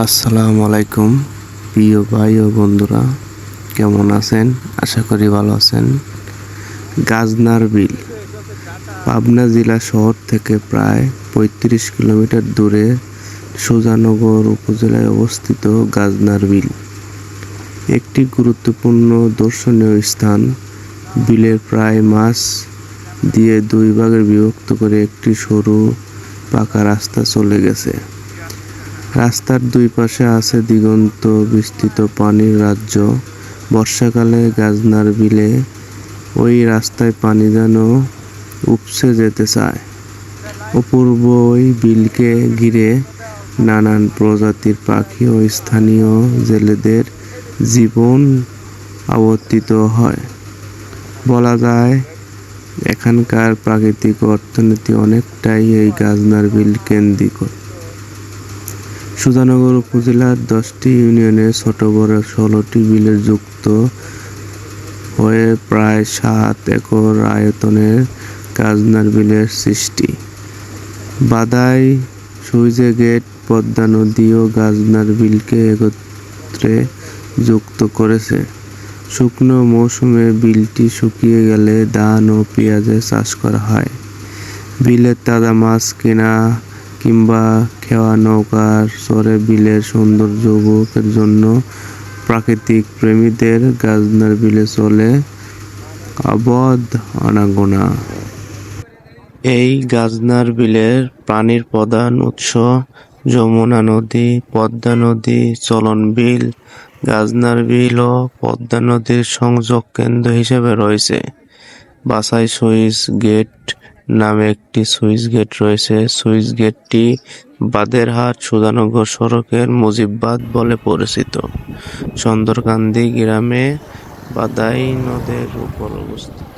আসসালামু আলাইকুম প্রিয় ভাই ও বন্ধুরা, কেমন আছেন? আশা করি ভালো আছেন। গাজনার বিল পাবনা জেলা শহর থেকে প্রায় ৩৫ কিলোমিটার দূরে সুজানগর উপজেলায় অবস্থিত গাজনার বিল একটি গুরুত্বপূর্ণ দর্শনীয় স্থান। বিলের প্রায় মাছ দিয়ে দুই ভাগে বিভক্ত করে একটি সরু পাকা রাস্তা চলে গেছে। রাস্তার দুই পাশে আছে দিগন্ত বিস্তৃত পানির রাজ্য। বর্ষাকালে গাজনার বিলে ওই রাস্তায় পানি যেন উপচে যেতে চায়। অপূর্ব ওই বিলকে ঘিরে নানান প্রজাতির পাখি ও স্থানীয় জেলেদের জীবন আবর্তিত হয়। বলা যায় এখানকার প্রাকৃতিক অর্থনীতি অনেকটাই এই গাজনার বিল কেন্দ্রিক। সুজানগর উপজেলার 10টি ইউনিয়নে ছোট বড় 16টি বিলে যুক্ত হয়ে প্রায় 7 একর আয়তনের গাজনার বিলের সৃষ্টি। বাদাই, সুইজে গেট, পদ্মা নদী ও গাজনার বিলকে একত্রে যুক্ত করেছে। শুকনো মৌসুমে বিলটি শুকিয়ে গেলে ধান ও পেঁয়াজের চাষ করা হয়। বিলের তাজা মাছ কেনা কিংবা খেওয়া নৌকার চড়ে বিলের সৌন্দর্য উপভোগের জন্য প্রাকৃতিক প্রেমীদের গাজনার বিলে চলে অবাধ আনাগোনা। এই গাজনার বিলের পানির প্রধান উৎস যমুনা নদী, পদ্মা নদী, চলন বিল। গাজনার বিল ও পদ্মা নদীর সংযোগ কেন্দ্র হিসেবে রয়েছে বাসাই সুইচ গেট নামে একটি সুইচ গেট রয়েছে। সুইচ গেটটি বাদেরহাট সুজানগর সড়কের মুজিববাদ বলে পরিচিত। চন্দরকান্দি গ্রামে বাদাই নদের উপর অবস্থিত।